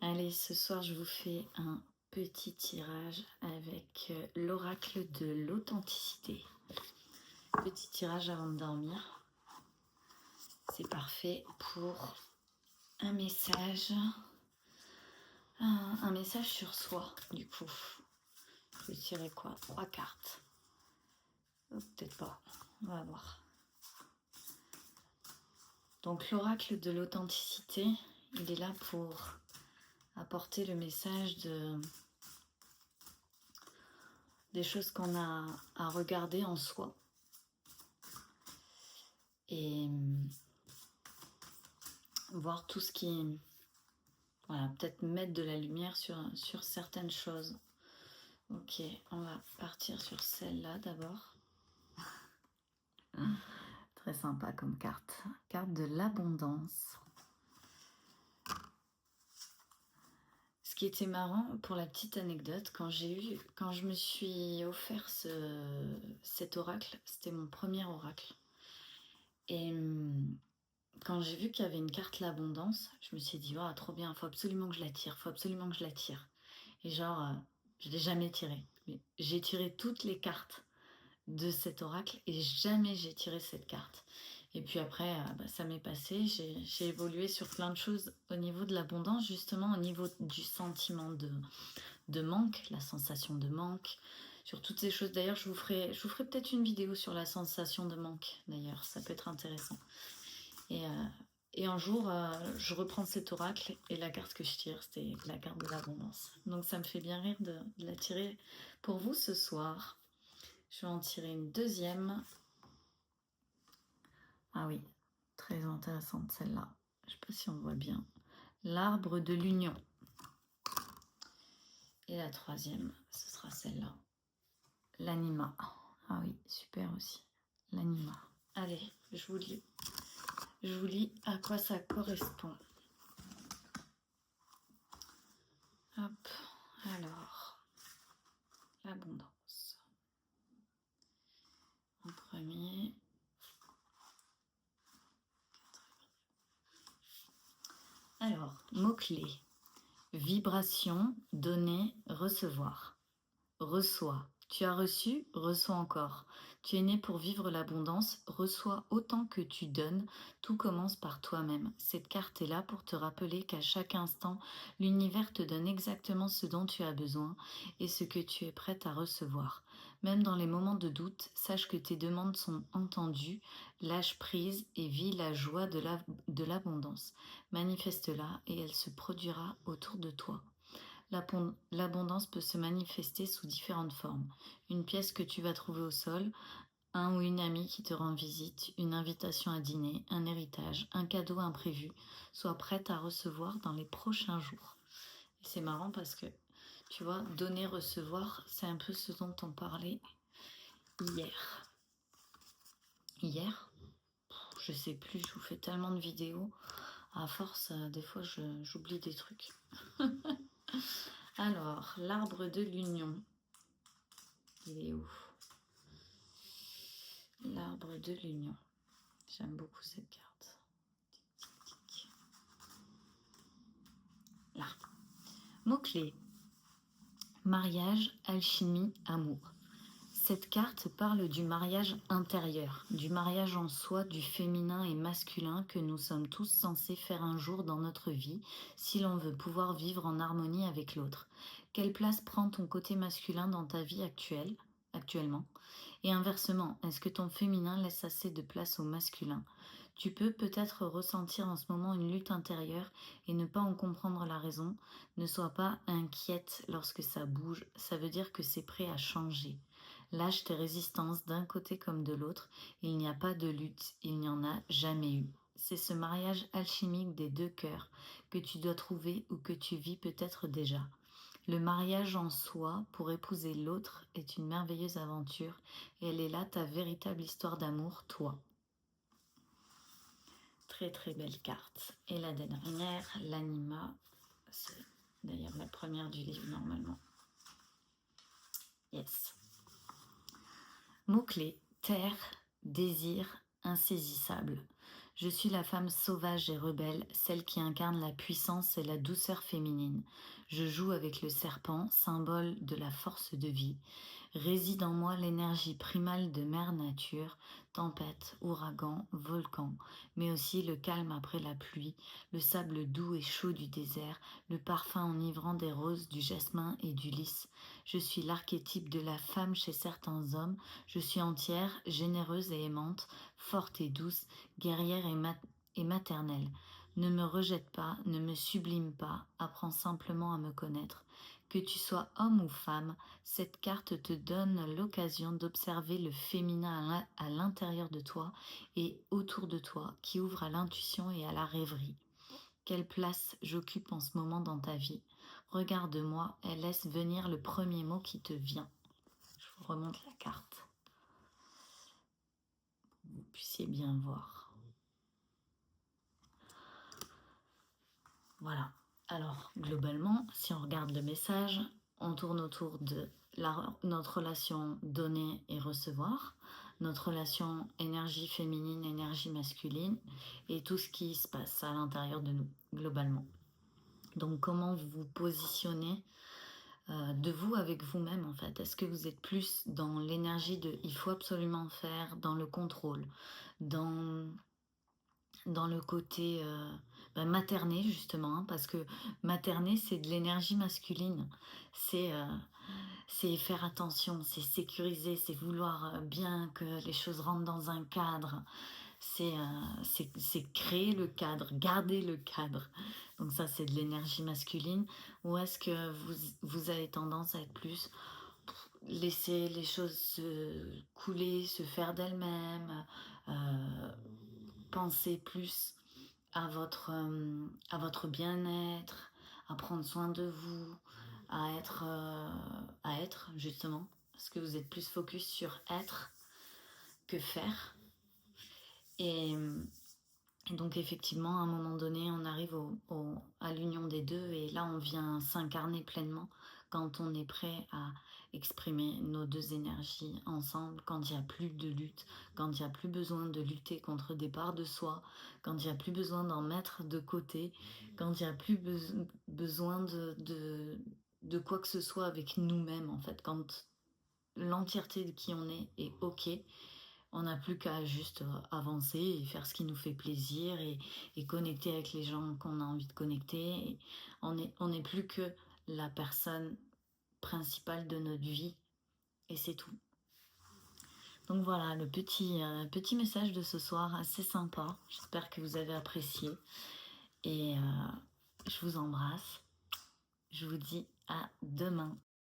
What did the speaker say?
Allez, ce soir, je vous fais un petit tirage avec l'oracle de l'authenticité. Petit tirage avant de dormir. C'est parfait pour un message. Un message sur soi, du coup. Je vais tirer quoi? 3 cartes. Oh, peut-être pas. On va voir. Donc, l'oracle de l'authenticité, il est là pour apporter le message des choses qu'on a à regarder en soi. Et voir tout ce qui... Voilà, peut-être mettre de la lumière sur certaines choses. Ok, on va partir sur celle-là d'abord. Très sympa comme carte. Carte de l'abondance. Ce qui était marrant, pour la petite anecdote, quand je me suis offert cet oracle, c'était mon premier oracle. Et quand j'ai vu qu'il y avait une carte l'abondance, je me suis dit, oh, trop bien, faut absolument que je la tire, faut absolument que je la tire. Et genre, je ne l'ai jamais tirée. Mais j'ai tiré toutes les cartes de cet oracle et jamais j'ai tiré cette carte. Et puis après, ça m'est passé, j'ai évolué sur plein de choses au niveau de l'abondance, justement au niveau du sentiment de manque, la sensation de manque, sur toutes ces choses. D'ailleurs, je vous ferai peut-être une vidéo sur la sensation de manque, d'ailleurs, ça peut être intéressant. Et un jour, je reprends cet oracle et la carte que je tire, c'était la carte de l'abondance. Donc ça me fait bien rire de la tirer pour vous ce soir. Je vais en tirer une deuxième. Ah oui, très intéressante celle-là. Je ne sais pas si on voit bien. L'arbre de l'union. Et la troisième, ce sera celle-là. L'anima. Ah oui, super aussi. L'anima. Allez, je vous lis. Je vous lis à quoi ça correspond. Hop, alors, l'abondance. En premier. Alors, mots-clés. Vibration, donner, recevoir. Reçois. Tu as reçu, reçois encore. Tu es né pour vivre l'abondance, reçois autant que tu donnes, tout commence par toi-même. Cette carte est là pour te rappeler qu'à chaque instant, l'univers te donne exactement ce dont tu as besoin et ce que tu es prête à recevoir. Même dans les moments de doute, sache que tes demandes sont entendues, lâche prise et vis la joie de l'abondance. Manifeste-la et elle se produira autour de toi. L'abondance peut se manifester sous différentes formes. Une pièce que tu vas trouver au sol, un ou une amie qui te rend visite, une invitation à dîner, un héritage, un cadeau imprévu. Sois prête à recevoir dans les prochains jours. Et c'est marrant parce que, tu vois, donner, recevoir, c'est un peu ce dont on parlait hier. Hier, je sais plus, je vous fais tellement de vidéos. À force, des fois, j'oublie des trucs. Alors, l'arbre de l'union. Il est où? L'arbre de l'union. J'aime beaucoup cette carte. Là. Mots-clés. Mariage, alchimie, amour. Cette carte parle du mariage intérieur, du mariage en soi, du féminin et masculin que nous sommes tous censés faire un jour dans notre vie si l'on veut pouvoir vivre en harmonie avec l'autre. Quelle place prend ton côté masculin dans ta vie actuellement? Et inversement, est-ce que ton féminin laisse assez de place au masculin? Tu peux peut-être ressentir en ce moment une lutte intérieure et ne pas en comprendre la raison. Ne sois pas inquiète lorsque ça bouge, ça veut dire que c'est prêt à changer. Lâche tes résistances d'un côté comme de l'autre, il n'y a pas de lutte, il n'y en a jamais eu. C'est ce mariage alchimique des deux cœurs que tu dois trouver ou que tu vis peut-être déjà. Le mariage en soi pour épouser l'autre est une merveilleuse aventure et elle est là ta véritable histoire d'amour, toi. Très très belle carte. Et la dernière, l'anima, c'est d'ailleurs la première du livre normalement. Yes. Mots-clés, terre, désir, insaisissable. Je suis la femme sauvage et rebelle, celle qui incarne la puissance et la douceur féminine. Je joue avec le serpent, symbole de la force de vie. Réside en moi l'énergie primale de mère nature, tempête, ouragan, volcan, mais aussi le calme après la pluie, le sable doux et chaud du désert, le parfum enivrant des roses, du jasmin et du lys. Je suis l'archétype de la femme chez certains hommes. Je suis entière, généreuse et aimante, forte et douce, guerrière et maternelle. Ne me rejette pas, ne me sublime pas, apprends simplement à me connaître. Que tu sois homme ou femme, cette carte te donne l'occasion d'observer le féminin à l'intérieur de toi et autour de toi, qui ouvre à l'intuition et à la rêverie. Quelle place j'occupe en ce moment dans ta vie? Regarde-moi et laisse venir le premier mot qui te vient. Je vous remonte la carte, que vous puissiez bien voir. Voilà. Alors, globalement, si on regarde le message, on tourne autour de notre relation donner et recevoir, notre relation énergie féminine, énergie masculine, et tout ce qui se passe à l'intérieur de nous, globalement. Donc, comment vous vous positionnez de vous avec vous-même, en fait? Est-ce que vous êtes plus dans l'énergie de il faut absolument faire, dans le contrôle, dans le côté materner justement, hein, parce que materner c'est de l'énergie masculine, c'est faire attention, c'est sécuriser, c'est vouloir bien que les choses rentrent dans un cadre, c'est créer le cadre, garder le cadre. Donc ça c'est de l'énergie masculine. Ou est-ce que vous avez tendance à être plus laisser les choses se couler, se faire d'elles-mêmes, penser plus à votre bien-être, à prendre soin de vous, à être justement, parce que vous êtes plus focus sur être que faire. Et donc effectivement, à un moment donné, on arrive à l'union des deux et là, on vient s'incarner pleinement quand on est prêt à exprimer nos deux énergies ensemble, quand il n'y a plus de lutte, quand il n'y a plus besoin de lutter contre des parts de soi, quand il n'y a plus besoin d'en mettre de côté, quand il n'y a plus besoin de quoi que ce soit avec nous-mêmes, en fait, quand l'entièreté de qui on est OK. On n'a plus qu'à juste avancer et faire ce qui nous fait plaisir et connecter avec les gens qu'on a envie de connecter. Et on n'est plus que la personne principale de notre vie et c'est tout. Donc voilà, le petit message de ce soir, assez sympa. J'espère que vous avez apprécié et je vous embrasse. Je vous dis à demain.